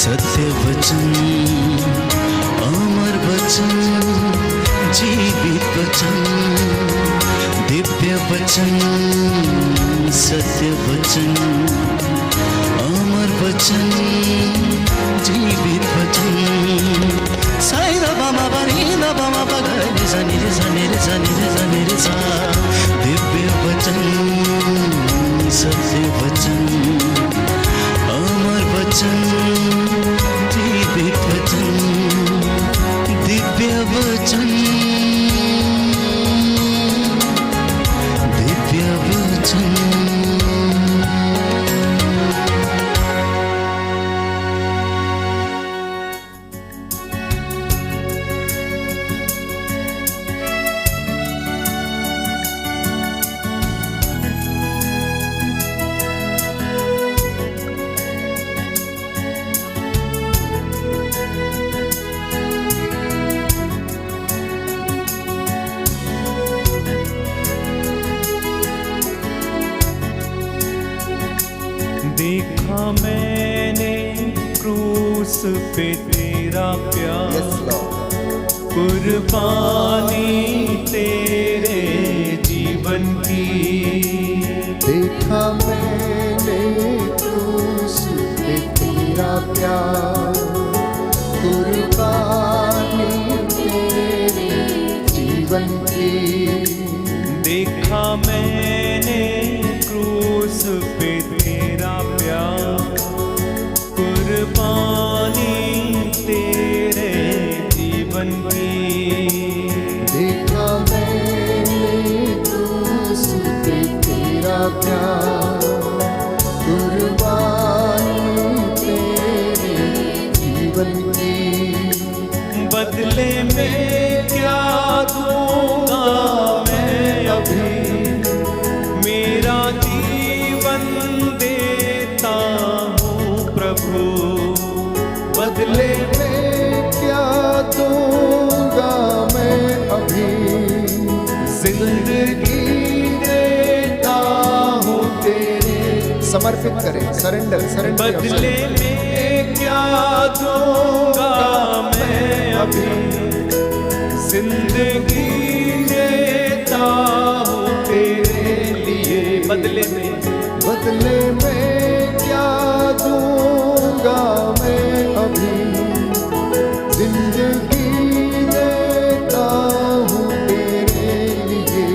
सत्य वचन, अमर वचन, जीवित वचन, दिव्य वचन, सत्य वचन, अमर वचन, जीवित वचन। साई दा बामा बनी दा बामा बगरे रे सनी रे सनी रे सनी रे सनी रे सा। दिव्य वचन, सत्य वचन, अमर वचन, जीवित वचन, दिव्य वचन, दिव्य वचन। देखा मैंने क्रूस पे तेरा प्यार, कुर्बानी तेरे जीवन की। देखा मैंने क्रूस पे तेरा प्यार, कुर्बानी तेरे जीवन की। देखा मैंने क्रूस पे तेरा प्यार, कुर्बानी तेरे जीवन की। देखा मैंने क्रूस पे तेरा प्यार, कुर्बानी तेरे जीवन की। बदले में क्या दूंगा मैं अभी, मेरा जीवन देता हूँ प्रभु। बदले में क्या दूंगा मैं अभी, जिंदगी देता हूँ तेरे। समर्पित करें, सरेंडर सरेंडर। बदले में क्या दूंगा मैं अभी, जिंदगी देता हूँ तेरे लिए। बदले में क्या दूंगा मैं अभी, जिंदगी देता हूँ तेरे लिए।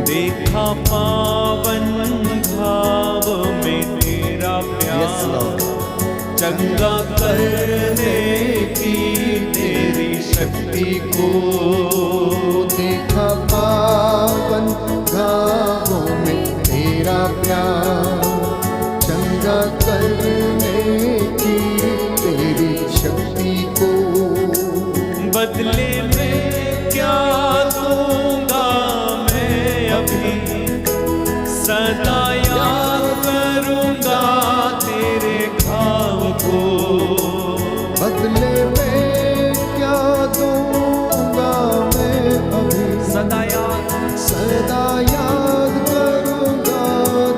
देखा पावन भाव में तेरा प्यार, चंगा करने की तेरी शक्ति को। देखा पावन भावों में तेरा प्यार, चंगा करने की तेरी शक्ति को। बदले में क्या दूंगा मैं अभी, सदा याद करूंगा तेरे घाव को। बदले में क्या दूंगा मैं अभी, सदा याद करूंगा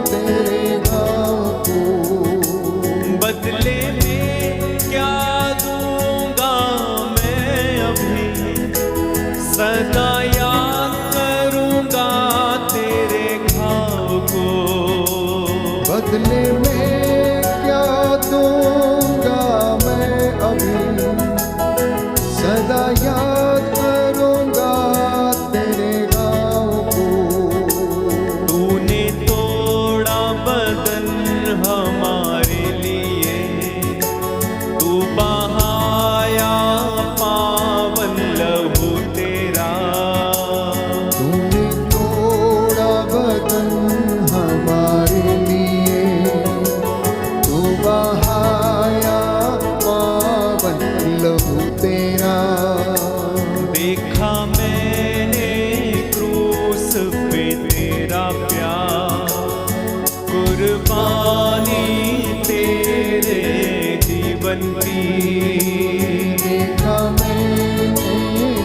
तेरे घाव को। बदले में क्या दूंगा मैं अभी, सदा याद करूंगा तेरे घाव को। बदले में क्या दूंगा मैं अभी, सदा याद करूंगा तेरे घाव को। तूने तोड़ा बदन हमारे लिए, तू बहाया पावन लहू तेरा। तूने तोड़ा बदन हमारे लिए, तू बहाया पावन लहू तेरा। देखा मैंने क्रूस पे तेरा प्यार, कुर्बानी तेरे जीवन की। देखा मैंने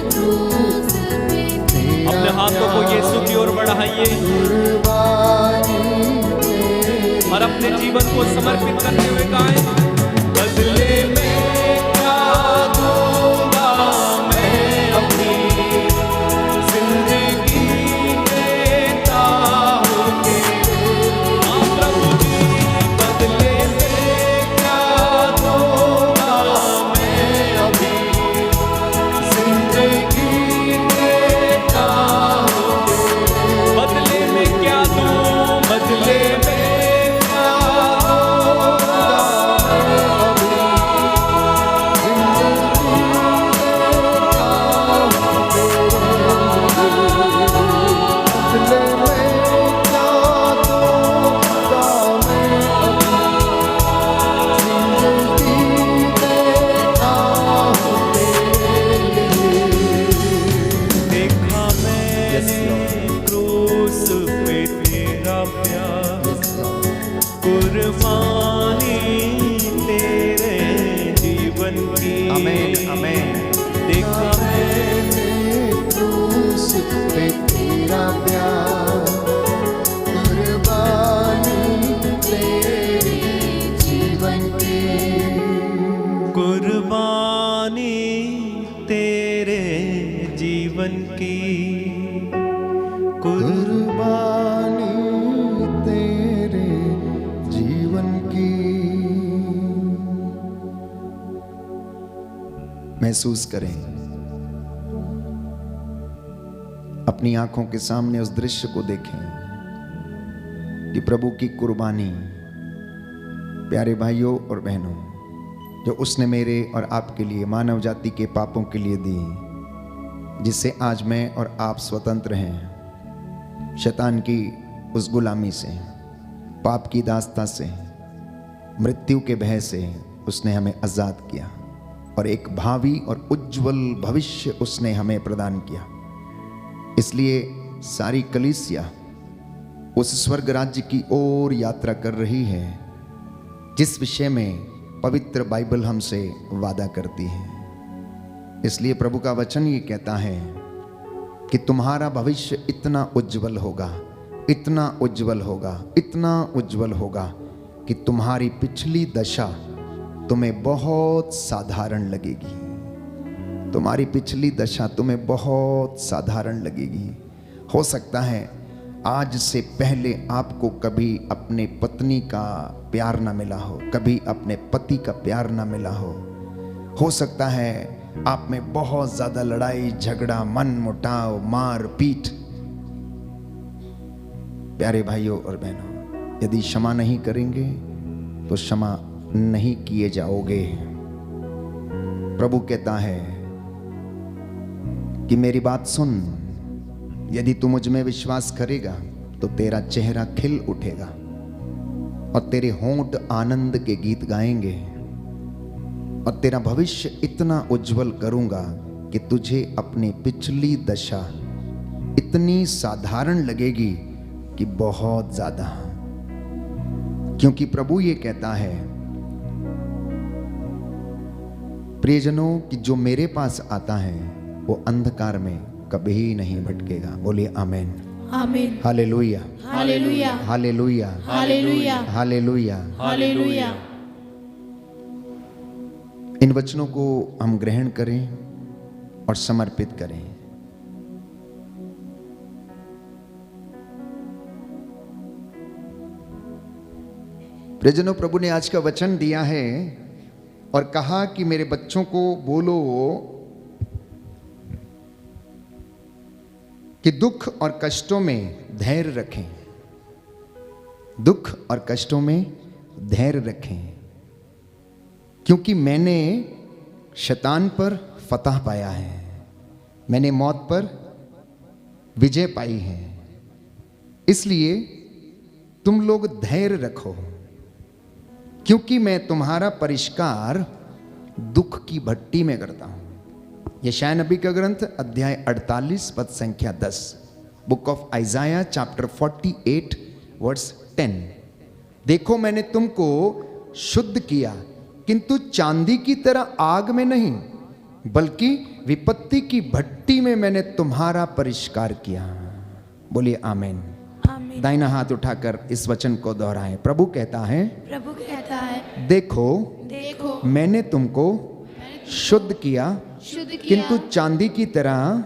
क्रूस पे तेरा अपने हाथों को यीशु की ओर बढ़ाइए कुर्बानी तेरे और अपने जीवन को समर्पित करते हुए गाएं। बदले कुर्बानी तेरे जीवन की। आमीन आमीन। देखा मैंने क्रूस पे तेरा प्यार, कुर्बानी तेरी जीवन की। कुर्बानी तेरे जीवन की। कुर्बानी तेरे जीवन की। महसूस करें, अपनी आंखों के सामने उस दृश्य को देखें कि प्रभु की कुर्बानी, प्यारे भाइयों और बहनों, जो उसने मेरे और आपके लिए, मानव जाति के पापों के लिए दी, जिससे आज मैं और आप स्वतंत्र हैं शैतान की उस गुलामी से, पाप की दास्ता से, मृत्यु के भय से। उसने हमें आजाद किया और एक भावी और उज्जवल भविष्य उसने हमें प्रदान किया। इसलिए सारी कलीसिया उस स्वर्ग राज्य की ओर यात्रा कर रही है जिस विषय में पवित्र बाइबल हमसे वादा करती है। इसलिए प्रभु का वचन ये कहता है कि तुम्हारा भविष्य इतना उज्जवल होगा, इतना उज्जवल होगा, इतना उज्जवल होगा कि तुम्हारी पिछली दशा तुम्हें बहुत साधारण लगेगी। तुम्हारी पिछली दशा तुम्हें बहुत साधारण लगेगी। हो सकता है आज से पहले आपको कभी अपने पत्नी का प्यार ना मिला हो, कभी अपने पति का प्यार ना मिला हो सकता है आप में बहुत ज्यादा लड़ाई झगड़ा, मन मुटाव, मार पीट। प्यारे भाइयों और बहनों, यदि क्षमा नहीं करेंगे तो क्षमा नहीं किए जाओगे। प्रभु कहता है कि मेरी बात सुन, यदि तू मुझ में विश्वास करेगा तो तेरा चेहरा खिल उठेगा और तेरे होंठ आनंद के गीत गाएंगे और तेरा भविष्य इतना उज्जवल करूंगा कि तुझे अपनी पिछली दशा इतनी साधारण लगेगी कि बहुत ज्यादा। क्योंकि प्रभु ये कहता है प्रियजनों कि जो मेरे पास आता है वो अंधकार में कभी नहीं भटकेगा। बोलिए आमीन आमीन। Hallelujah hallelujah hallelujah hallelujah hallelujah. Hallelujah. इन वचनों को हम ग्रहण करें और समर्पित करें। प्रियजनों, प्रभु ने आज का वचन दिया है और कहा कि मेरे बच्चों को बोलो कि दुख और कष्टों में धैर्य रखें, दुख और कष्टों में धैर्य रखें, क्योंकि मैंने शैतान पर फतह पाया है, मैंने मौत पर विजय पाई है। इसलिए तुम लोग धैर्य रखो, क्योंकि मैं तुम्हारा परिष्कार दुख की भट्टी में करता हूं। यशायाह नबी का ग्रंथ अध्याय 48 पद संख्या 10, book of Isaiah chapter 48 verse 10। देखो मैंने तुमको शुद्ध किया, किंतु चांदी की तरह आग में नहीं, बल्कि विपत्ति की भट्टी में मैंने तुम्हारा परिष्कार किया। बोलिए आमीन। आमीन। दाहिना हाथ उठाकर इस वचन को दोहराएं। प्रभु कहता है प्रभु कहता है देखो देखो मैंने तुमको शुद्ध किया, शुद्ध किया, किंतु चांदी की तरह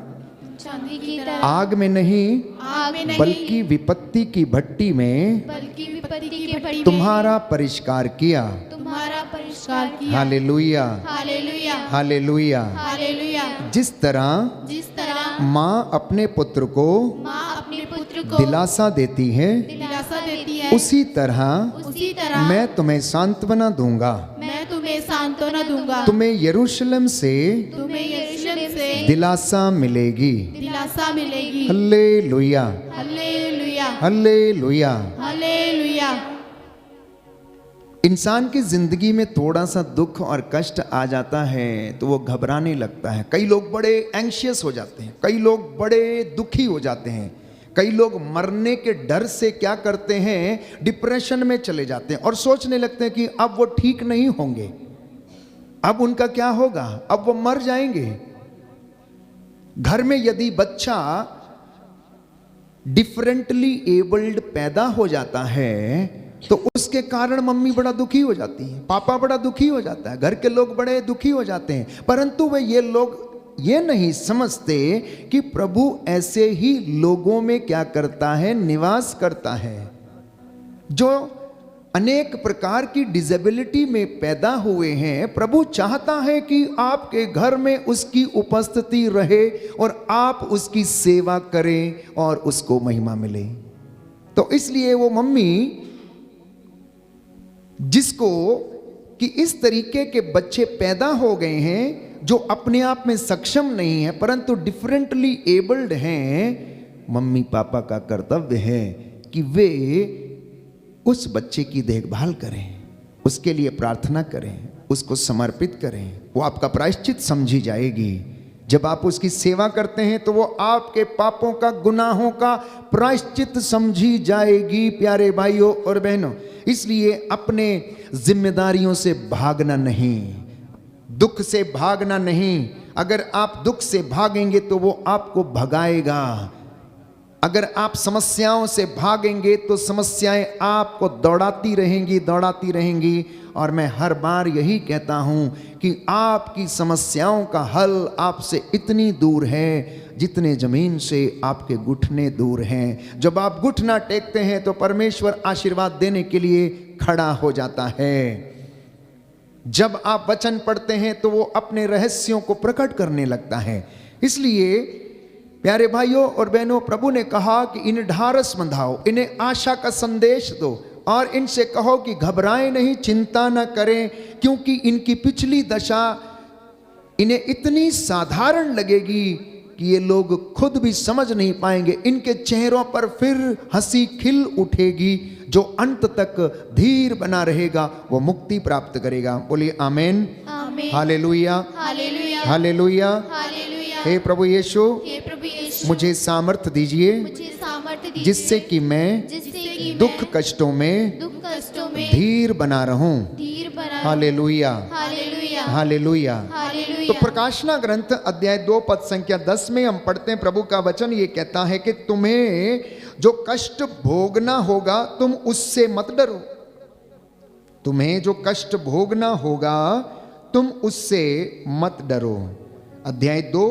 चांदी की तरह आग में नहीं, आग में नहीं, बल्कि विपत्ति की भट्टी में बल्कि विपत्ति की भट्टी में तुम्हारा परिष्कार किया। तुम्हारा परिष्कार किया। Hallelujah hallelujah hallelujah. हालेलुया। जिस तरह जिस तरह माँ अपने पुत्र को माँ अपने पुत्र को दिलासा देती है, दिलासा देती है, उसी तरह मैं तुम्हें सांत्वना दूंगा। मैं तुम्हें सांत्वना दूंगा। तुम्हें यरूशलेम से दिलासा मिलेगी। दिलासा मिलेगी। Hallelujah hallelujah hallelujah. हालेलुया। इंसान की जिंदगी में थोड़ा सा दुख और कष्ट आ जाता है तो वो घबराने लगता है। कई लोग बड़े एंशियस हो जाते हैं, कई लोग बड़े दुखी हो जाते हैं, कई लोग मरने के डर से क्या करते हैं, डिप्रेशन में चले जाते हैं और सोचने लगते हैं कि अब वो ठीक नहीं होंगे, अब उनका क्या होगा, अब वो मर जाएंगे। घर में यदि बच्चा डिफरेंटली एबल्ड पैदा हो जाता है तो उसके कारण मम्मी बड़ा दुखी हो जाती है, पापा बड़ा दुखी हो जाता है, घर के लोग बड़े दुखी हो जाते हैं। परंतु वे ये लोग ये नहीं समझते कि प्रभु ऐसे ही लोगों में क्या करता है, निवास करता है। जो अनेक प्रकार की डिसेबिलिटी में पैदा हुए हैं, प्रभु चाहता है कि आपके घर में उसकी उपस्थिति रहे और आप उसकी सेवा करें और उसको महिमा मिले। तो इसलिए वो मम्मी जिसको कि इस तरीके के बच्चे पैदा हो गए हैं जो अपने आप में सक्षम नहीं है परंतु डिफरेंटली एबल्ड हैं, मम्मी पापा का कर्तव्य है कि वे उस बच्चे की देखभाल करें, उसके लिए प्रार्थना करें, उसको समर्पित करें। वो आपका प्रायश्चित समझी जाएगी। जब आप उसकी सेवा करते हैं तो वो आपके पापों का, गुनाहों का प्रायश्चित समझी जाएगी। प्यारे भाइयों और बहनों, इसलिए अपने जिम्मेदारियों से भागना नहीं, दुख से भागना नहीं। अगर आप दुख से भागेंगे तो वो आपको भगाएगा। अगर आप समस्याओं से भागेंगे तो समस्याएं आपको दौड़ाती रहेंगी। और मैं हर बार यही कहता हूं कि आपकी समस्याओं का हल आपसे इतनी दूर है जितने जमीन से आपके घुटने दूर हैं। जब आप घुटना टेकते हैं तो परमेश्वर आशीर्वाद देने के लिए खड़ा हो जाता है। जब आप वचन पढ़ते हैं तो वो अपने रहस्यों को प्रकट करने लगता है। इसलिए प्यारे भाइयों और बहनों, प्रभु ने कहा कि इन्हें ढारस बंधाओ, इन्हें आशा का संदेश दो और इनसे कहो कि घबराएं नहीं, चिंता न करें, क्योंकि इनकी पिछली दशा इन्हें इतनी साधारण लगेगी कि ये लोग खुद भी समझ नहीं पाएंगे। इनके चेहरों पर फिर हंसी खिल उठेगी। जो अंत तक धीर बना रहेगा वो मुक्ति प्राप्त करेगा। बोलिए आमेन, आमीन, हालेलुया, हालेलुया, हालेलुया। हालेलुया। हे प्रभु यीशु, हे प्रभु यीशु, मुझे सामर्थ्य दीजिए मुझे सामर्थ्य दीजिए जिससे कि मैं जिससे कि दुख मैं कष्टों में दुख कष्टों में धीर बना रहूं। धीर बना। Hallelujah, hallelujah, hallelujah. हालेलुया। तो प्रकाशना ग्रंथ अध्याय 2 पद संख्या 10 में हम पढ़ते हैं, प्रभु का वचन ये कहता है कि तुम्हें जो कष्ट भोगना होगा तुम उससे मत डरो। तुम्हें जो कष्ट भोगना होगा तुम उससे मत डरो। अध्याय 2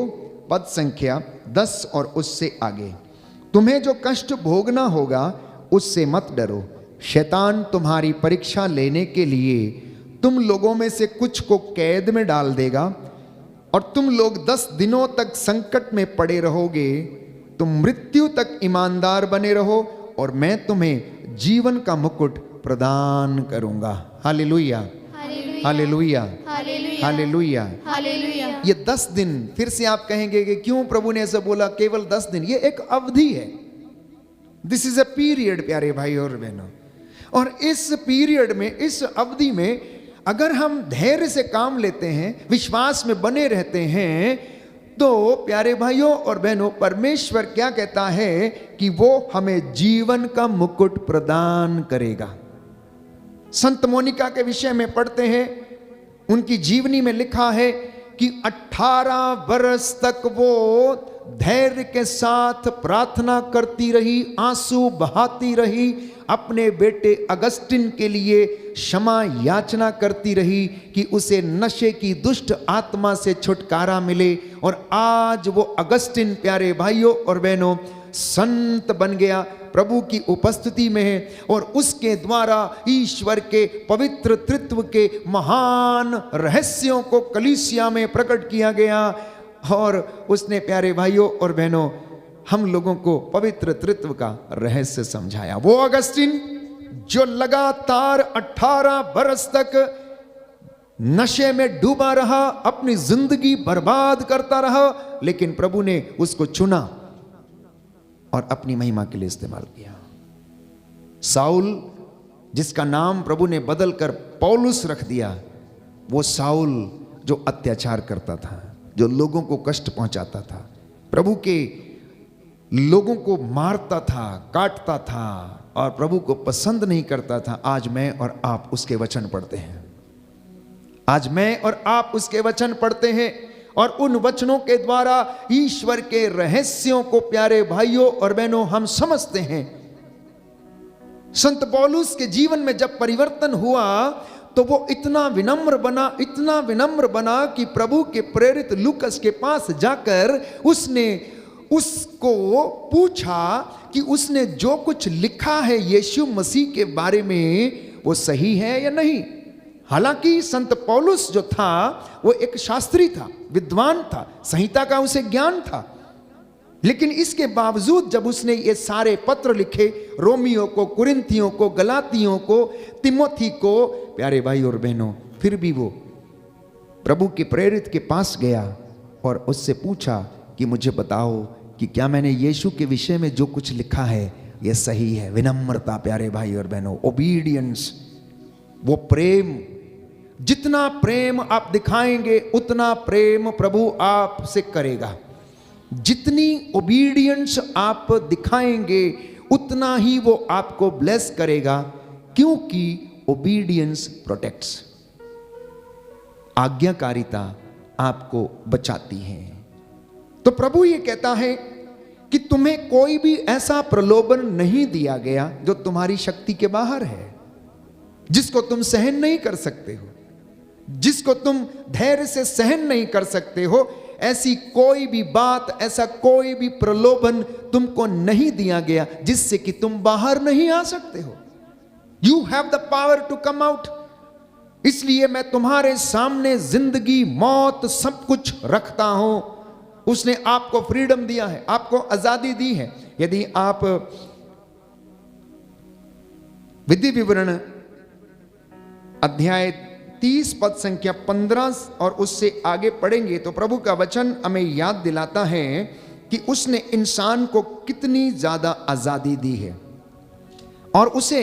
पद संख्या 10 और उससे आगे, तुम्हें जो कष्ट भोगना होगा उससे मत डरो। शैतान तुम्हारी परीक्षा लेने के लिए तुम लोगों में से कुछ को कैद में डाल देगा और तुम लोग 10 दिनों तक संकट में पड़े रहोगे। तुम मृत्यु तक ईमानदार बने रहो और मैं तुम्हें जीवन का मुकुट प्रदान करूंगा। Hallelujah, hallelujah, hallelujah, hallelujah. Hallelujah. ये 10 दिन, फिर से आप कहेंगे कि क्यों प्रभु ने ऐसा बोला, केवल 10 दिन, ये एक अवधि है। दिस इज अ पीरियड प्यारे भाई और बहनों। और इस पीरियड में, इस अवधि में अगर हम धैर्य से काम लेते हैं, विश्वास में बने रहते हैं, तो प्यारे भाइयों और बहनों, परमेश्वर क्या कहता है कि वो हमें जीवन का मुकुट प्रदान करेगा। संत मोनिका के विषय में पढ़ते हैं, उनकी जीवनी में लिखा है कि 18 वर्ष तक वो धैर्य के साथ प्रार्थना करती रही, आंसू बहाती रही, अपने बेटे अगस्टिन के लिए क्षमा याचना करती रही कि उसे नशे की दुष्ट आत्मा से छुटकारा मिले। और आज वो अगस्टिन प्यारे भाइयों और बहनों संत बन गया, प्रभु की उपस्थिति में है और उसके द्वारा ईश्वर के पवित्र तृत्व के महान रहस्यों को कलीसिया में प्रकट किया गया। और उसने प्यारे भाइयों और बहनों हम लोगों को पवित्र तृत्व का रहस्य समझाया। वो अगस्टिन जो लगातार 18 बरस तक नशे में डूबा रहा, अपनी जिंदगी बर्बाद करता रहा, लेकिन प्रभु ने उसको चुना और अपनी महिमा के लिए इस्तेमाल किया। साउल, जिसका नाम प्रभु ने बदलकर पौलुस रख दिया, वो साउल जो अत्याचार करता था, जो लोगों को कष्ट पहुंचाता था, प्रभु के लोगों को मारता था, काटता था और प्रभु को पसंद नहीं करता था, आज मैं और आप उसके वचन पढ़ते हैं। आज मैं और आप उसके वचन पढ़ते हैं और उन वचनों के द्वारा ईश्वर के रहस्यों को प्यारे भाइयों और बहनों हम समझते हैं। संत पौलुस के जीवन में जब परिवर्तन हुआ तो वो इतना विनम्र बना कि प्रभु के प्रेरित लूकस के पास जाकर उसने उसको पूछा कि उसने जो कुछ लिखा है यीशु मसीह के बारे में वो सही है या नहीं। हालांकि संत पौलुस जो था वो एक शास्त्री था, विद्वान था, संहिता का उसे ज्ञान था, लेकिन इसके बावजूद जब उसने ये सारे पत्र लिखे, रोमियो को, कुरिन्थियों को, गलातियों को, तिमोथी को, प्यारे भाई और बहनों, फिर भी वो प्रभु के प्रेरित के पास गया और उससे पूछा कि मुझे बताओ कि क्या मैंने यीशु के विषय में जो कुछ लिखा है ये सही है। विनम्रता प्यारे भाई और बहनों, ओबीडियंस, वो प्रेम, जितना प्रेम आप दिखाएंगे उतना प्रेम प्रभु आपसे करेगा। जितनी ओबीडियंस आप दिखाएंगे उतना ही वो आपको ब्लेस करेगा, क्योंकि ओबीडियंस प्रोटेक्ट्स, आज्ञाकारिता आपको बचाती है। तो प्रभु ये कहता है कि तुम्हें कोई भी ऐसा प्रलोभन नहीं दिया गया जो तुम्हारी शक्ति के बाहर है, जिसको तुम सहन नहीं कर सकते हो, जिसको तुम धैर्य से सहन नहीं कर सकते हो। ऐसी कोई भी बात, ऐसा कोई भी प्रलोभन तुमको नहीं दिया गया जिससे कि तुम बाहर नहीं आ सकते हो। You have the power to come out. इसलिए मैं तुम्हारे सामने जिंदगी, मौत, सब कुछ रखता हूं। उसने आपको फ्रीडम दिया है, आपको आजादी दी है। यदि आप विधि विवरण अध्याय 30 पद संख्या 15 और उससे आगे पढ़ेंगे तो प्रभु का वचन हमें याद दिलाता है कि उसने इंसान को कितनी ज्यादा आजादी दी है और उसे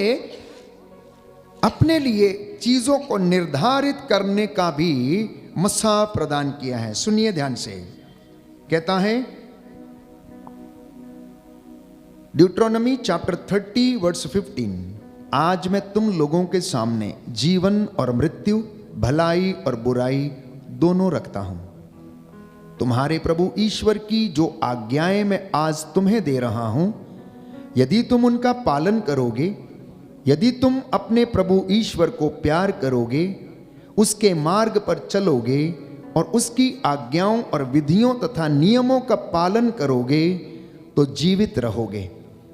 अपने लिए चीजों को निर्धारित करने का भी मसा प्रदान किया है। सुनिए ध्यान से, कहता है ड्यूट्रोनॉमी चैप्टर 30 वर्स 15, आज मैं तुम लोगों के सामने जीवन और मृत्यु, भलाई और बुराई दोनों रखता हूं। तुम्हारे प्रभु ईश्वर की जो आज्ञाएं मैं आज तुम्हें दे रहा हूं, यदि तुम उनका पालन करोगे, यदि तुम अपने प्रभु ईश्वर को प्यार करोगे, उसके मार्ग पर चलोगे और उसकी आज्ञाओं और विधियों तथा नियमों का पालन करोगे तो जीवित रहोगे,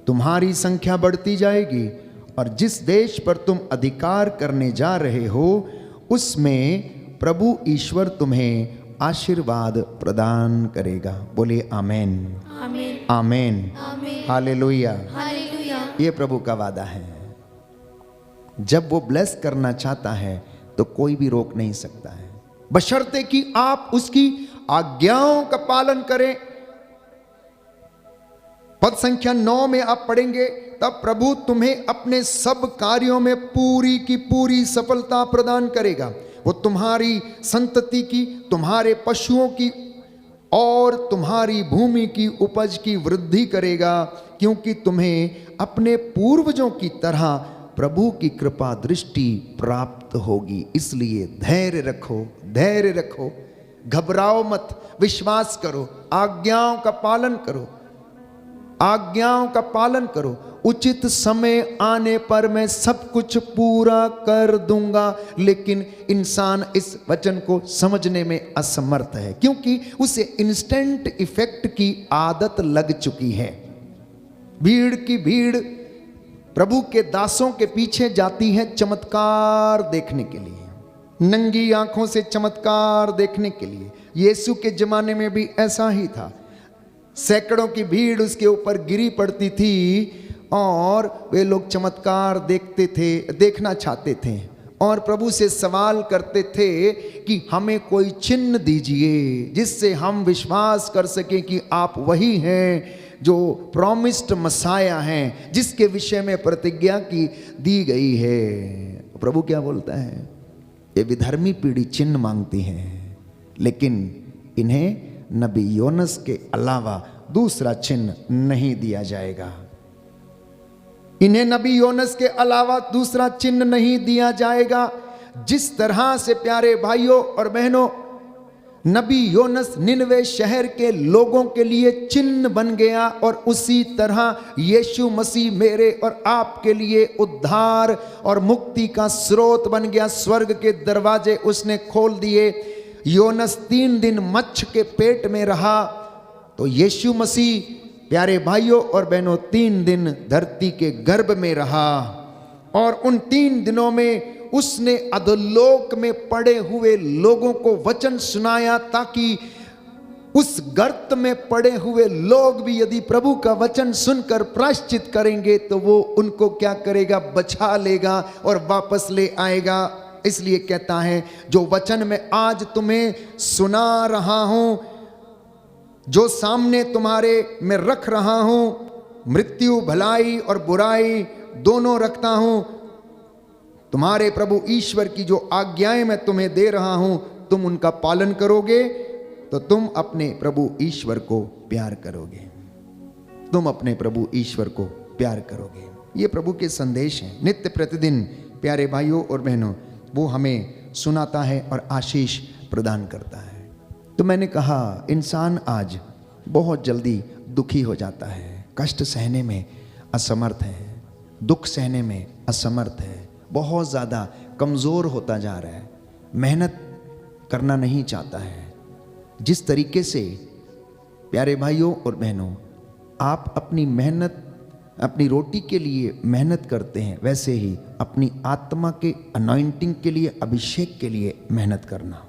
तुम्हारी संख्या बढ़ती जाएगी और जिस देश पर तुम अधिकार करने जा रहे हो उसमें प्रभु ईश्वर तुम्हें आशीर्वाद प्रदान करेगा। बोले आमेन, आमीन, आमेन, आमीन, हालेलुया। हालेलुया। ये प्रभु का वादा है। जब वो ब्लेस करना चाहता है तो कोई भी रोक नहीं सकता है, बशर्ते कि आप उसकी आज्ञाओं का पालन करें। पद संख्या 9 में आप पढ़ेंगे, तब प्रभु तुम्हें अपने सब कार्यों में पूरी की पूरी सफलता प्रदान करेगा। वो तुम्हारी संतति की, तुम्हारे पशुओं की और तुम्हारी भूमि की उपज की वृद्धि करेगा, क्योंकि तुम्हें अपने पूर्वजों की तरह प्रभु की कृपा दृष्टि प्राप्त होगी। इसलिए धैर्य रखो, धैर्य रखो, घबराओ मत, विश्वास करो, आज्ञाओं का पालन करो, आज्ञाओं का पालन करो। उचित समय आने पर मैं सब कुछ पूरा कर दूंगा। लेकिन इंसान इस वचन को समझने में असमर्थ है, क्योंकि उसे इंस्टेंट इफेक्ट की आदत लग चुकी है। भीड़ की भीड़ प्रभु के दासों के पीछे जाती है चमत्कार देखने के लिए, नंगी आंखों से चमत्कार देखने के लिए। यीशु के जमाने में भी ऐसा ही था। सैकड़ों की भीड़ उसके ऊपर गिरी पड़ती थी और वे लोग चमत्कार देखते थे, देखना चाहते थे और प्रभु से सवाल करते थे कि हमें कोई चिन्ह दीजिए जिससे हम विश्वास कर सकें कि आप वही हैं जो प्रॉमिस्ड मसाया हैं, जिसके विषय में प्रतिज्ञा की दी गई है। प्रभु क्या बोलता है, ये विधर्मी पीढ़ी चिन्ह मांगती है, लेकिन इन्हें नबी योनस के अलावा दूसरा चिन्ह नहीं दिया जाएगा। इन्हें नबी योनस के अलावा दूसरा चिन्ह नहीं दिया जाएगा। जिस तरह से प्यारे भाइयों और बहनों नबी योनस निनवे शहर के लोगों के लिए चिन्ह बन गया, और उसी तरह यीशु मसीह मेरे और आपके लिए उद्धार और मुक्ति का स्रोत बन गया। स्वर्ग के दरवाजे उसने खोल दिए। योनस 3 दिन मच्छ के पेट में रहा, तो यीशु मसीह प्यारे भाइयों और बहनों 3 दिन धरती के गर्भ में रहा, और उन 3 दिनों में उसने अधोलोक में पड़े हुए लोगों को वचन सुनाया, ताकि उस गर्त में पड़े हुए लोग भी यदि प्रभु का वचन सुनकर प्रायश्चित करेंगे तो वो उनको क्या करेगा, बचा लेगा और वापस ले आएगा। इसलिए कहता है जो वचन मैं आज तुम्हें सुना रहा हूं, जो सामने तुम्हारे मैं रख रहा हूं, मृत्यु भलाई और बुराई दोनों रखता हूं। तुम्हारे प्रभु ईश्वर की जो आज्ञाएं मैं तुम्हें दे रहा हूं, तुम उनका पालन करोगे तो तुम अपने प्रभु ईश्वर को प्यार करोगे। तुम अपने प्रभु ईश्वर को प्यार करोगे। ये प्रभु के संदेश हैं। नित्य प्रतिदिन प्यारे भाइयों और बहनों वो हमें सुनाता है और आशीष प्रदान करता है। तो मैंने कहा इंसान आज बहुत जल्दी दुखी हो जाता है, कष्ट सहने में असमर्थ है, दुख सहने में असमर्थ है, बहुत ज़्यादा कमज़ोर होता जा रहा है, मेहनत करना नहीं चाहता है। जिस तरीके से प्यारे भाइयों और बहनों आप अपनी मेहनत, अपनी रोटी के लिए मेहनत करते हैं, वैसे ही अपनी आत्मा के अनॉइंटिंग के लिए, अभिषेक के लिए मेहनत करना।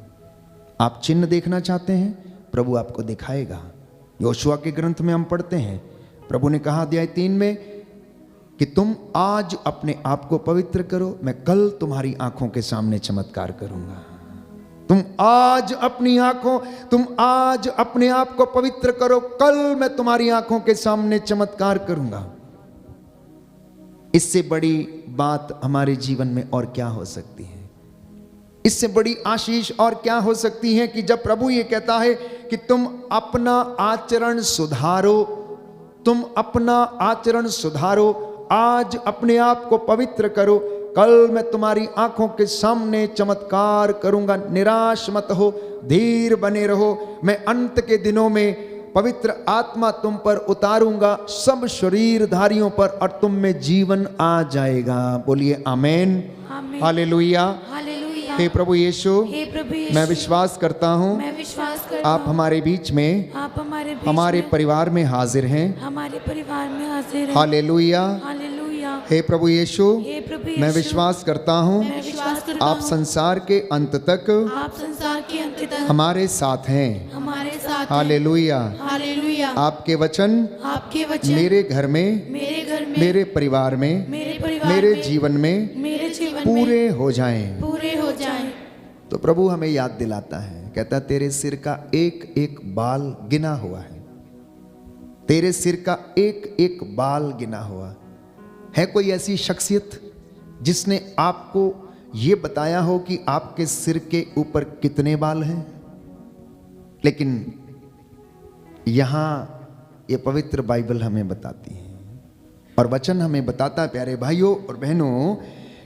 आप चिन्ह देखना चाहते हैं, प्रभु आपको दिखाएगा। योशुआ के ग्रंथ में हम पढ़ते हैं, प्रभु ने कहा अध्याय 3 में कि तुम आज अपने आप को पवित्र करो, मैं कल तुम्हारी आंखों के सामने चमत्कार करूंगा। तुम आज अपने आप को पवित्र करो, कल मैं तुम्हारी आंखों के सामने चमत्कार करूंगा। इससे बड़ी बात हमारे जीवन में और क्या हो सकती है? इससे बड़ी आशीष और क्या हो सकती है कि जब प्रभु ये कहता है कि तुम अपना आचरण सुधारो, तुम अपना आचरण सुधारो, आज अपने आप को पवित्र करो, कल मैं तुम्हारी आंखों के सामने चमत्कार करूंगा। निराश मत हो, धीर बने रहो, मैं अंत के दिनों में पवित्र आत्मा तुम पर उतारूंगा, सब शरीरधारियों पर, और तुम में जीवन आ जाएगा। बोलिए आमेन, हालेलुया, हालेलुया। हे प्रभु यीशु, हे प्रभु यीशु, मैं विश्वास करता हूँ मैं विश्वास करता आप हूँ, हमारे बीच में, आप हमारे हमारे परिवार में हाजिर हैं। हमारे परिवार में हाजिर हैं। Hallelujah, hallelujah. हे प्रभु यीशु, हे प्रभु यीशु, मैं विश्वास करता हूँ मैं विश्वास करता आप हूँ, संसार के अंत तक आप संसार के अंत तक हमारे साथ हैं। हमारे साथ हैं। Hallelujah, hallelujah. आपके वचन आपके वचन मेरे घर में, मेरे घर में, मेरे परिवार में, मेरे परिवार मेरे में, जीवन में मेरे जीवन पूरे हो जाएं। पूरे हो जाएं। तो प्रभु हमें याद दिलाता है, कहता है तेरे सिर का एक एक बाल गिना हुआ है, तेरे सिर का एक एक बाल गिना हुआ है। कोई ऐसी शख्सियत जिसने आपको ये बताया हो कि आपके सिर के ऊपर कितने बाल हैं? लेकिन यहां ये पवित्र बाइबल हमें बताती है और वचन हमें बताता है प्यारे भाइयों और बहनों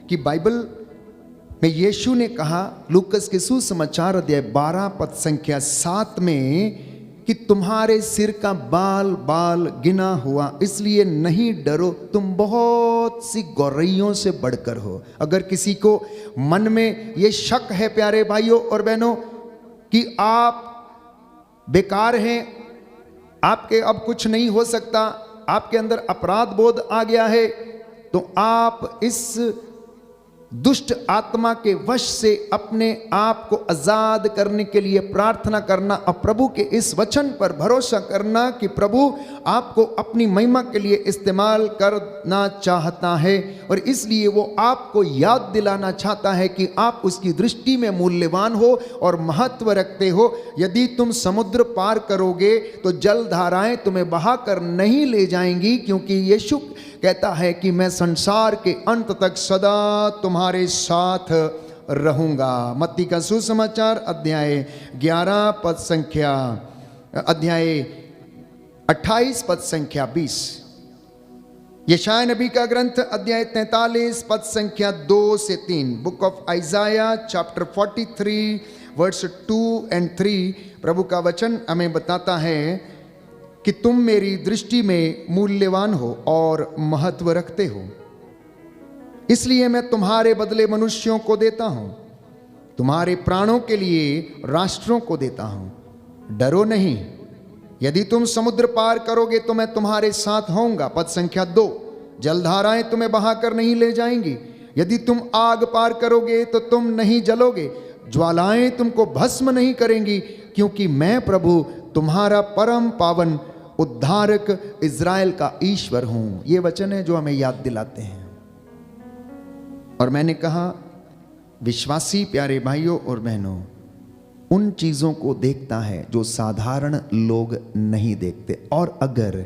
कि बाइबल में यीशु ने कहा लूकस के सुसमाचार अध्याय 12 पद संख्या 7 में कि तुम्हारे सिर का बाल बाल गिना हुआ, इसलिए नहीं डरो, तुम बहुत सी गौरैयों से बढ़कर हो। अगर किसी को मन में ये शक है प्यारे भाइयों और बहनों कि आप बेकार हैं, आपके अब कुछ नहीं हो सकता, आपके अंदर अपराध बोध आ गया है, तो आप इस दुष्ट आत्मा के वश से अपने आप को आजाद करने के लिए प्रार्थना करना और प्रभु के इस वचन पर भरोसा करना कि प्रभु आपको अपनी महिमा के लिए इस्तेमाल करना चाहता है और इसलिए वो आपको याद दिलाना चाहता है कि आप उसकी दृष्टि में मूल्यवान हो और महत्व रखते हो। यदि तुम समुद्र पार करोगे तो जल धाराएं तुम्हें बहाकर नहीं ले जाएंगी, क्योंकि यीशु कहता है कि मैं संसार के अंत तक सदा तुम्हारे साथ रहूंगा। मत्ती का सुसमाचार अध्याय 11 पद संख्या, अध्याय 28 पद संख्या 20। यशाया नबी का ग्रंथ अध्याय 43 पद संख्या 2 से 3। Book of Isaiah chapter 43 verse 2 and 3। प्रभु का वचन हमें बताता है कि तुम मेरी दृष्टि में मूल्यवान हो और महत्व रखते हो, इसलिए मैं तुम्हारे बदले मनुष्यों को देता हूं, तुम्हारे प्राणों के लिए राष्ट्रों को देता हूं। डरो नहीं, यदि तुम समुद्र पार करोगे तो मैं तुम्हारे साथ होऊंगा। पद संख्या 2। जलधाराएं तुम्हें बहाकर नहीं ले जाएंगी, यदि तुम आग पार करोगे तो तुम नहीं जलोगे, ज्वालाएं तुमको भस्म नहीं करेंगी, क्योंकि मैं प्रभु तुम्हारा परम पावन उद्धारक इज़राइल का ईश्वर हूं। ये वचन है जो हमें याद दिलाते हैं। और मैंने कहा, विश्वासी प्यारे भाइयों और बहनों उन चीजों को देखता है जो साधारण लोग नहीं देखते, और अगर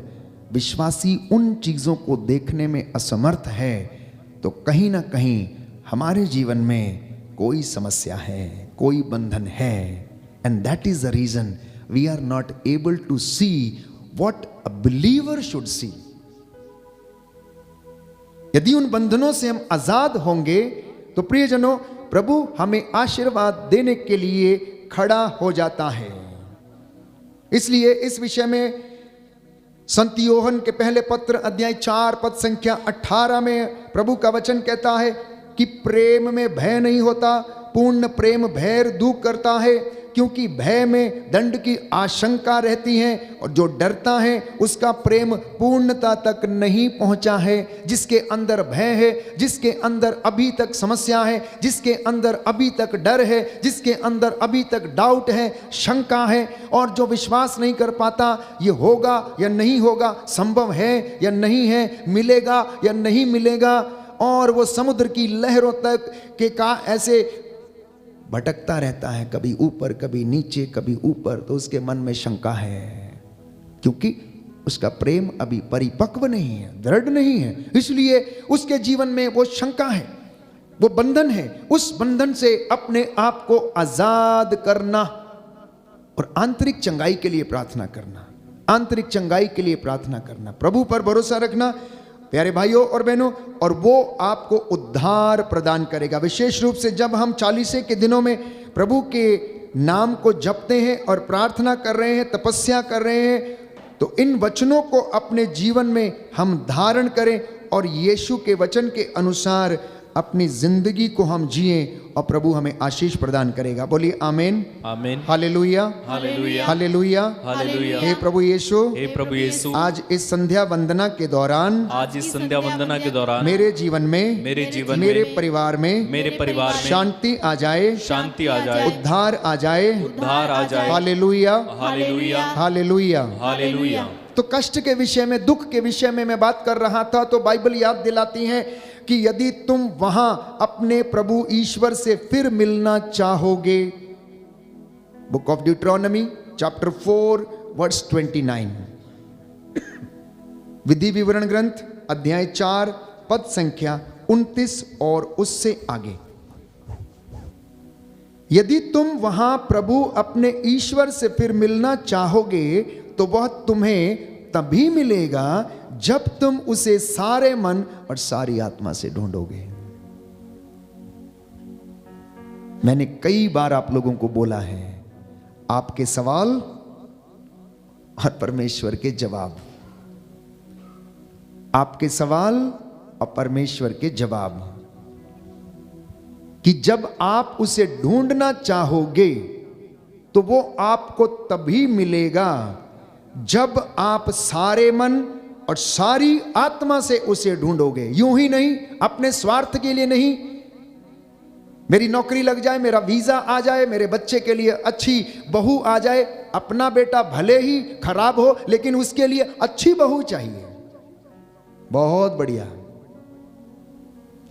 विश्वासी उन चीजों को देखने में असमर्थ है तो कहीं ना कहीं हमारे जीवन में कोई समस्या है, कोई बंधन है। And that is the reason we are not able to see what a believer should see. यदि उन बंधनों से हम आजाद होंगे तो प्रियजनों, प्रभु हमें आशीर्वाद देने के लिए खड़ा हो जाता है। इसलिए इस विषय में संत योहन के पहले पत्र अध्याय 4 पद संख्या 18 में प्रभु का वचन कहता है कि प्रेम में भय नहीं होता, पूर्ण प्रेम भय दूर करता है, क्योंकि भय में दंड की आशंका रहती है, और जो डरता है उसका प्रेम पूर्णता तक नहीं पहुंचा है। जिसके अंदर भय है, जिसके अंदर अभी तक समस्या है, जिसके अंदर अभी तक डर है, जिसके अंदर अभी तक डाउट है, शंका है, और जो विश्वास नहीं कर पाता ये होगा या नहीं होगा, संभव है या नहीं है, मिलेगा या नहीं मिलेगा, और वो समुद्र की लहरों तक के का ऐसे भटकता रहता है, कभी ऊपर कभी नीचे कभी ऊपर, तो उसके मन में शंका है, क्योंकि उसका प्रेम अभी परिपक्व नहीं है, दृढ़ नहीं है। इसलिए उसके जीवन में वो शंका है, वो बंधन है। उस बंधन से अपने आप को आजाद करना और आंतरिक चंगाई के लिए प्रार्थना करना, आंतरिक चंगाई के लिए प्रार्थना करना, प्रभु पर भरोसा रखना प्यारे भाइयों और बहनों, और वो आपको उद्धार प्रदान करेगा। विशेष रूप से जब हम 40 के दिनों में प्रभु के नाम को जपते हैं और प्रार्थना कर रहे हैं, तपस्या कर रहे हैं, तो इन वचनों को अपने जीवन में हम धारण करें और यीशु के वचन के अनुसार अपनी जिंदगी को हम जिएं, और प्रभु हमें आशीष प्रदान करेगा। बोलिए आमीन, आमीन, हालेलुया, हालेलुया, हालेलुया, हालेलुया। हे प्रभु यीशु, हे प्रभु यीशु, आज इस संध्या वंदना के दौरान, आज इस संध्या वंदना के दौरान मेरे जीवन में, मेरे जीवन मेरे में, परिवार में, मेरे परिवार में शांति आ जाए, शांति आ जाए, उद्धार आ जाए, उद्धार आ जाए। Hallelujah, hallelujah, hallelujah. हालेलुया। तो कष्ट के विषय में, दुख के विषय में मैं बात कर रहा था, तो बाइबल याद दिलाती है कि यदि तुम वहां अपने प्रभु ईश्वर से फिर मिलना चाहोगे, बुक ऑफ ड्यूटरोनॉमी चैप्टर 4 वर्स 29, विधि विवरण ग्रंथ अध्याय 4 पद संख्या 29 और उससे आगे, यदि तुम वहां प्रभु अपने ईश्वर से फिर मिलना चाहोगे तो वह तुम्हें तभी मिलेगा जब तुम उसे सारे मन और सारी आत्मा से ढूंढोगे। मैंने कई बार आप लोगों को बोला है, आपके सवाल और परमेश्वर के जवाब, आपके सवाल और परमेश्वर के जवाब, कि जब आप उसे ढूंढना चाहोगे तो वो आपको तभी मिलेगा जब आप सारे मन और सारी आत्मा से उसे ढूंढोगे। यूं ही नहीं, अपने स्वार्थ के लिए नहीं, मेरी नौकरी लग जाए, मेरा वीजा आ जाए, मेरे बच्चे के लिए अच्छी बहू आ जाए, अपना बेटा भले ही खराब हो लेकिन उसके लिए अच्छी बहू चाहिए, बहुत बढ़िया।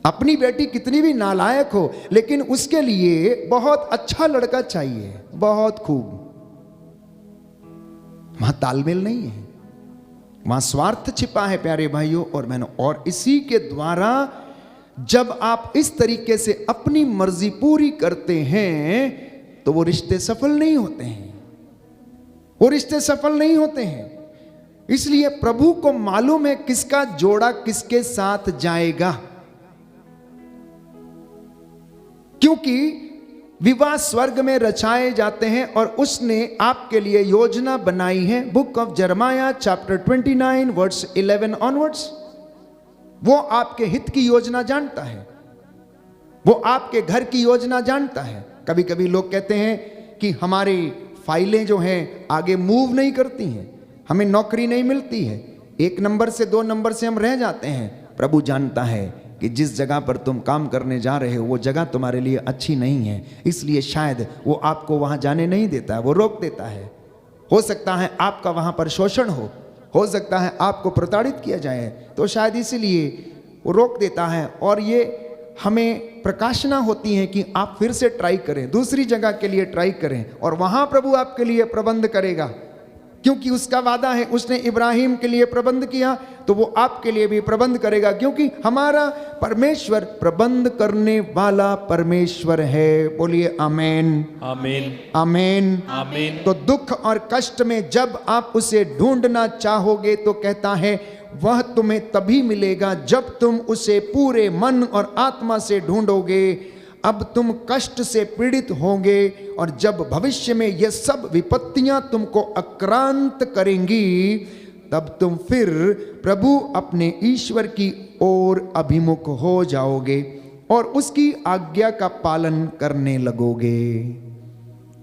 अपनी बेटी कितनी भी नालायक हो लेकिन उसके लिए बहुत अच्छा लड़का चाहिए, बहुत खूब। वहां तालमेल नहीं है, वहां स्वार्थ छिपा है प्यारे भाइयों और बहनों। और इसी के द्वारा जब आप इस तरीके से अपनी मर्जी पूरी करते हैं तो वो रिश्ते सफल नहीं होते हैं, वो रिश्ते सफल नहीं होते हैं। इसलिए प्रभु को मालूम है किसका जोड़ा किसके साथ जाएगा, क्योंकि विवाह स्वर्ग में रचाए जाते हैं और उसने आपके लिए योजना बनाई है। Book of Jeremiah chapter 29 verse 11 onwards. वो आपके हित की योजना जानता है, वो आपके घर की योजना जानता है। कभी कभी लोग कहते हैं कि हमारी फाइलें जो हैं आगे मूव नहीं करती हैं, हमें नौकरी नहीं मिलती है, 1 नंबर से 2 नंबर से हम रह जाते हैं। प्रभु जानता है कि जिस जगह पर तुम काम करने जा रहे हो वो जगह तुम्हारे लिए अच्छी नहीं है, इसलिए शायद वो आपको वहां जाने नहीं देता है, वो रोक देता है। हो सकता है आपका वहां पर शोषण हो सकता है आपको प्रताड़ित किया जाए, तो शायद इसीलिए वो रोक देता है। और ये हमें प्रकाशना होती है कि आप फिर से ट्राई करें, दूसरी जगह के लिए ट्राई करें, और वहां प्रभु आपके लिए प्रबंध करेगा, क्योंकि उसका वादा है। उसने इब्राहिम के लिए प्रबंध किया तो वो आपके लिए भी प्रबंध करेगा, क्योंकि हमारा परमेश्वर प्रबंध करने वाला परमेश्वर है। बोलिए आमेन, आमीन, आमेन, आमीन। तो दुख और कष्ट में जब आप उसे ढूंढना चाहोगे तो कहता है वह तुम्हें तभी मिलेगा जब तुम उसे पूरे मन और आत्मा से ढूंढोगे। अब तुम कष्ट से पीड़ित होंगे और जब भविष्य में ये सब विपत्तियां तुमको आक्रांत करेंगी तब तुम फिर प्रभु अपने ईश्वर की ओर अभिमुख हो जाओगे और उसकी आज्ञा का पालन करने लगोगे।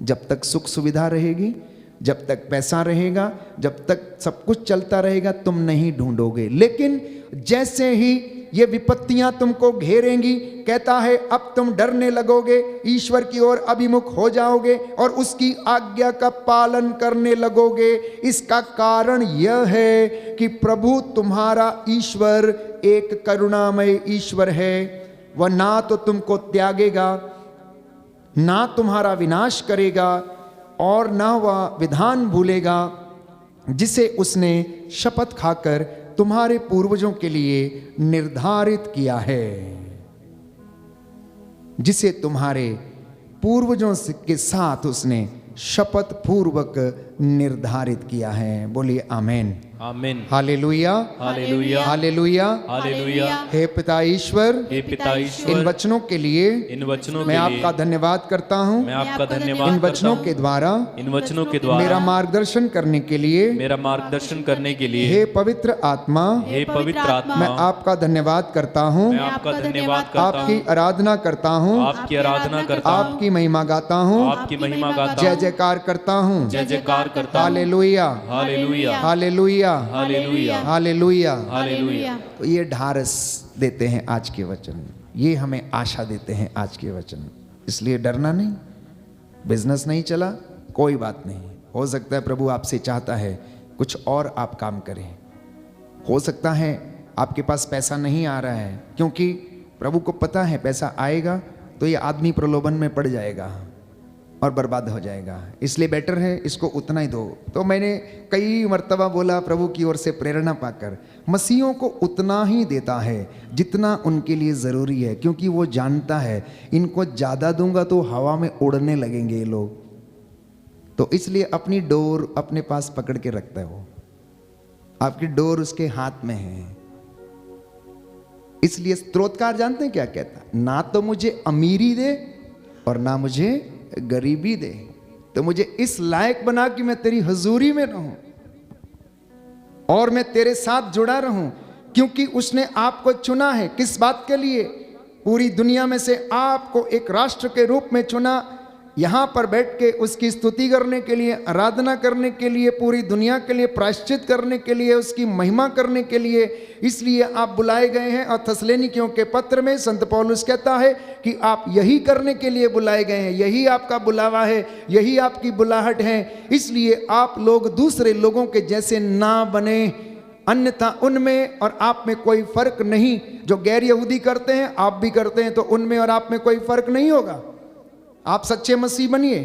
जब तक सुख सुविधा रहेगी, जब तक पैसा रहेगा, जब तक सब कुछ चलता रहेगा, तुम नहीं ढूंढोगे। लेकिन जैसे ही ये विपत्तियां तुमको घेरेंगी, कहता है अब तुम डरने लगोगे, ईश्वर की ओर अभिमुख हो जाओगे और उसकी आज्ञा का पालन करने लगोगे। इसका कारण यह है कि प्रभु तुम्हारा ईश्वर एक करुणामय ईश्वर है। वह ना तो तुमको त्यागेगा, ना तुम्हारा विनाश करेगा और ना वह विधान भूलेगा जिसे उसने शपथ खाकर तुम्हारे पूर्वजों के लिए निर्धारित किया है, जिसे तुम्हारे पूर्वजों के साथ उसने शपथ पूर्वक निर्धारित किया है। बोलिए आमेन, आमीन, हालेलुया, हालेलुया, हालेलुया। हालेलुया। हे पिता ईश्वर, हे पिता इन ईश्वर, वचनों के लिए इन वचनों मैं के आपका लिए धन्यवाद करता हूँ। मैं आपका इन धन्यवाद करता वचनों हूँ। के द्वारा इन वचनों के मेरा द्वारा मार्गदर्शन करने के लिए, मेरा मार्गदर्शन करने के लिए हे पवित्र आत्मा, हे पवित्र आत्मा, मैं आपका धन्यवाद करता हूँ, मैं आपका धन्यवाद करता आपकी हूँ, आराधना करता हूँ, आपकी आराधना करता हूँ, आपकी महिमा गाता हूँ, आपकी महिमा गाता जय हूँ, जयकार करता हूँ। जय जयकार करता हूँ। Hallelujah, hallelujah, hallelujah, hallelujah, hallelujah. Hallelujah. तो ये ढारस देते हैं आज के वचन, ये हमें आशा देते हैं आज के वचन। इसलिए डरना नहीं। बिजनेस नहीं चला, कोई बात नहीं। हो सकता है प्रभु आपसे चाहता है कुछ और आप काम करें। हो सकता है आपके पास पैसा नहीं आ रहा है, क्योंकि प्रभु को पता है पैसा आएगा तो ये आदमी प्रलोभन में पड़ जाएगा और बर्बाद हो जाएगा, इसलिए बेटर है इसको उतना ही दो। तो मैंने कई मर्तबा बोला प्रभु की ओर से प्रेरणा पाकर, मसीहों को उतना ही देता है जितना उनके लिए ज़रूरी है, क्योंकि वो जानता है इनको ज़्यादा दूंगा तो हवा में उड़ने लगेंगे ये लोग। तो इसलिए अपनी डोर अपने पास पकड़ के रखता है। वो आपकी डोर उसके हाथ में है। इसलिए स्तोत्रकार जानते हैं क्या कहता, ना तो मुझे अमीरी दे और ना मुझे गरीबी दे, तो मुझे इस लायक बना कि मैं तेरी हजूरी में रहूं और मैं तेरे साथ जुड़ा रहूं, क्योंकि उसने आपको चुना है। किस बात के लिए? पूरी दुनिया में से आपको एक राष्ट्र के रूप में चुना, यहाँ पर बैठ के उसकी स्तुति करने के लिए, आराधना करने के लिए, पूरी दुनिया के लिए प्रायश्चित करने के लिए, उसकी महिमा करने के लिए। इसलिए आप बुलाए गए हैं। और थस्सलुनीकियों के पत्र में संत पौलुस कहता है कि आप यही करने के लिए बुलाए गए हैं, यही आपका बुलावा है, यही आपकी बुलाहट है। इसलिए आप लोग दूसरे लोगों के जैसे ना बने, अन्यथा उनमें और आप में कोई फर्क नहीं। जो गैर यहूदी करते हैं आप भी करते हैं, तो उनमें और आप में कोई फर्क नहीं होगा। आप सच्चे मसीह बनिए,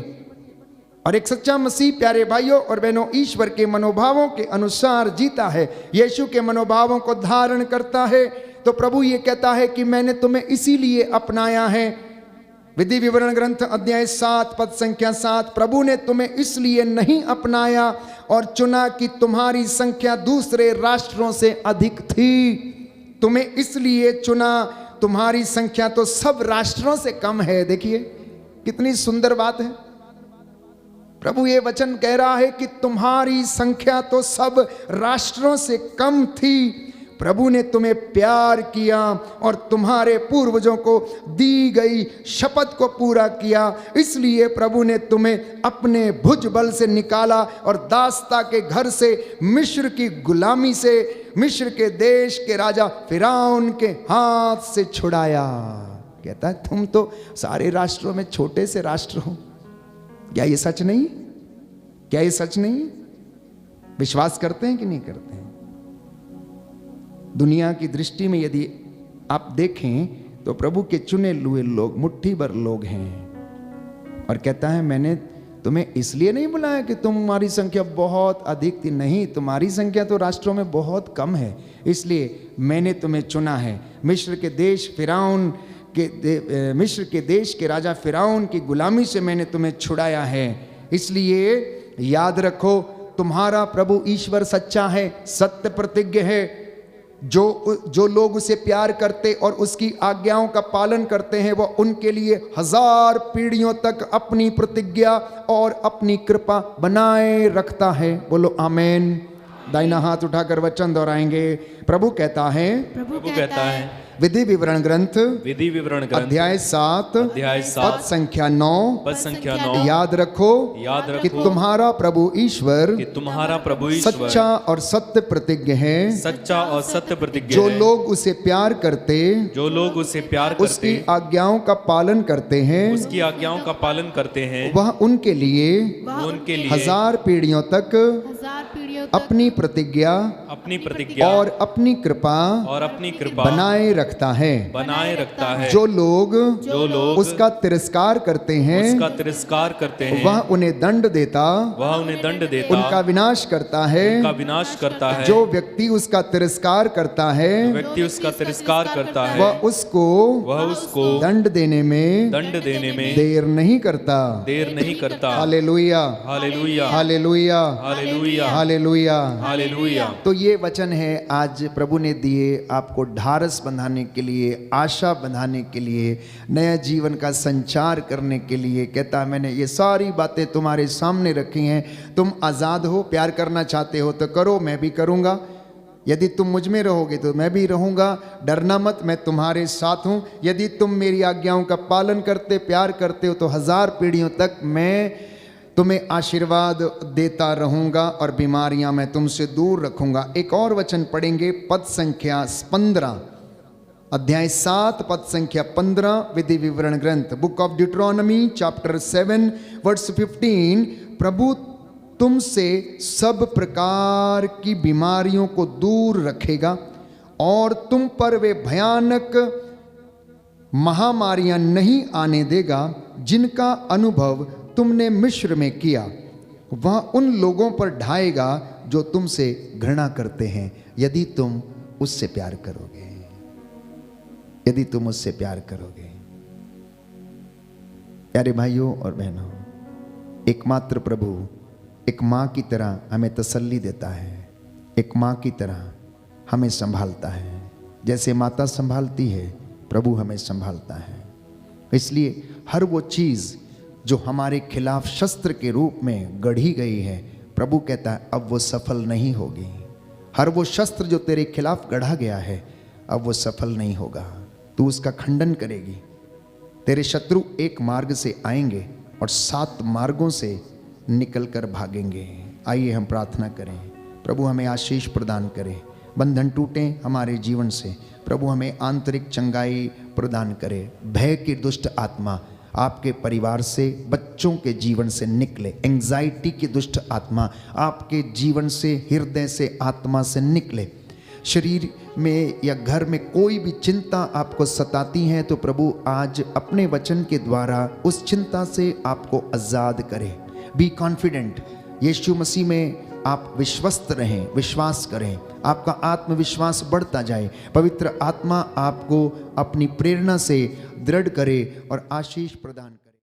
और एक सच्चा मसीह प्यारे भाइयों और बहनों ईश्वर के मनोभावों के अनुसार जीता है, यीशु के मनोभावों को धारण करता है। तो प्रभु ये कहता है कि मैंने तुम्हें इसीलिए अपनाया है। विधि विवरण ग्रंथ अध्याय 7 पद संख्या 7, प्रभु ने तुम्हें इसलिए नहीं अपनाया और चुना कि तुम्हारी संख्या दूसरे राष्ट्रों से अधिक थी। तुम्हें इसलिए चुना, तुम्हारी संख्या तो सब राष्ट्रों से कम है। देखिए कितनी सुंदर बात है। प्रभु ये वचन कह रहा है कि तुम्हारी संख्या तो सब राष्ट्रों से कम थी। प्रभु ने तुम्हें प्यार किया और तुम्हारे पूर्वजों को दी गई शपथ को पूरा किया। इसलिए प्रभु ने तुम्हें अपने भुज बल से निकाला और दासता के घर से, मिस्र की गुलामी से, मिस्र के देश के राजा फिरौन के हाथ से छुड़ाया। कहता है तुम तो सारे राष्ट्रों में छोटे से राष्ट्र हो। क्या ये सच नहीं? क्या ये सच नहीं? विश्वास करते हैं कि नहीं करते हैं? दुनिया की दृष्टि में यदि आप देखें तो प्रभु के चुने हुए लोग मुट्ठी भर लोग हैं। और कहता है मैंने तुम्हें इसलिए नहीं बुलाया कि तुम्हारी संख्या बहुत अधिक थी। नहीं, तुम्हारी संख्या तो राष्ट्रों में बहुत कम है, इसलिए मैंने तुम्हें चुना है। मिस्र के देश फिरौन के मिस्र के देश के राजा फिरौन की गुलामी से मैंने तुम्हें छुड़ाया है। इसलिए याद रखो तुम्हारा प्रभु ईश्वर सच्चा है, सत्य प्रतिज्ञ है। जो लोग उसे प्यार करते और उसकी आज्ञाओं का पालन करते हैं वह उनके लिए 1000 पीढ़ियों तक अपनी प्रतिज्ञा और अपनी कृपा बनाए रखता है। बोलो आमेन। दाहिना हाथ उठाकर वचन दोहराएंगे। प्रभु कहता है, प्रभु कहता है विधि विवरण ग्रंथ विधि विवरण ग्रंथ अध्याय 7 पद संख्या 9 पद संख्या 9 याद रखो याद कि रखो तुम्हारा प्रभु ईश्वर कि तुम्हारा प्रभु ईश्वर सच्चा और सत्य प्रतिज्ञ है। सच्चा और सत्य प्रतिज्ञ जो है। लोग उसे प्यार करते, जो लोग उसे प्यार उसकी करते, आज्ञाओं का पालन करते हैं, उसकी आज्ञाओं का पालन करते हैं, वह उनके लिए उनके लिए 1000 पीढ़ियों तक 1000 पीढ़ियों तक अपनी प्रतिज्ञा अपनी प्रतिज्ञा और अपनी कृपा और अपनी कृपा बनाए रखता है। बनाए रखता है। जो लोग लोग उसका तिरस्कार करते हैं, उसका तिरस्कार करते हैं, वह उन्हें दंड देता, वह उन्हें दंड देता, उनका विनाश करता है। उनका विनाश करता है। जो व्यक्ति उसका तिरस्कार करता है, व्यक्ति उसका तिरस्कार करता है, वह उसको दंड देने में देर नहीं करता। देर नहीं करता। Hallelujah, hallelujah, hallelujah, hallelujah, hallelujah. Hallelujah. तो ये वचन है आज प्रभु ने दिए आपको ढारस बंधाने के लिए, आशा बंधाने के लिए, नया जीवन का संचार करने के लिए। कहता मैंने ये सारी बातें तुम्हारे सामने रखी हैं। तुम आज़ाद हो, प्यार करना चाहते हो तो करो, मैं भी करूँगा। यदि तुम मुझ में रहोगे तो मैं भी रहूँगा। डरना मत, मैं तुम्हारे साथ हूँ। यदि तुम मेरी आज्ञाओं का पालन करते, प्यार करते हो तो 1000 पीढ़ियों तक मैं तुम्हें आशीर्वाद देता रहूँगा और बीमारियाँ मैं तुमसे दूर रखूँगा। एक और वचन पढ़ेंगे, पद संख्या 15 अध्याय 7 पद संख्या 15 विधि विवरण ग्रंथ बुक ऑफ ड्यूटरोनॉमी चैप्टर 7 वर्स 15। प्रभु तुमसे सब प्रकार की बीमारियों को दूर रखेगा और तुम पर वे भयानक महामारियां नहीं आने देगा जिनका अनुभव तुमने मिस्र में किया। वह उन लोगों पर ढाएगा जो तुमसे घृणा करते हैं, यदि तुम उससे प्यार करोगे। यदि तुम उससे प्यार करोगे। प्यारे भाइयों और बहनों, एकमात्र प्रभु एक माँ की तरह हमें तसल्ली देता है, एक माँ की तरह हमें संभालता है। जैसे माता संभालती है, प्रभु हमें संभालता है। इसलिए हर वो चीज़ जो हमारे खिलाफ शस्त्र के रूप में गढ़ी गई है, प्रभु कहता है अब वो सफल नहीं होगी। हर वो शस्त्र जो तेरे खिलाफ गढ़ा गया है, अब वो सफल नहीं होगा। तू उसका खंडन करेगी। तेरे शत्रु एक मार्ग से आएंगे और 7 मार्गों से निकलकर भागेंगे। आइए हम प्रार्थना करें, प्रभु हमें आशीष प्रदान करे। बंधन टूटे हमारे जीवन से, प्रभु हमें आंतरिक चंगाई प्रदान करे। भय की दुष्ट आत्मा आपके परिवार से, बच्चों के जीवन से निकले। एंजाइटी की दुष्ट आत्मा आपके जीवन से, हृदय से, आत्मा से निकले। शरीर में या घर में कोई भी चिंता आपको सताती है तो प्रभु आज अपने वचन के द्वारा उस चिंता से आपको आज़ाद करे। बी कॉन्फिडेंट, यीशु मसीह में आप विश्वस्त रहें, विश्वास करें, आपका आत्मविश्वास बढ़ता जाए। पवित्र आत्मा आपको अपनी प्रेरणा से दृढ़ करे और आशीष प्रदान करे।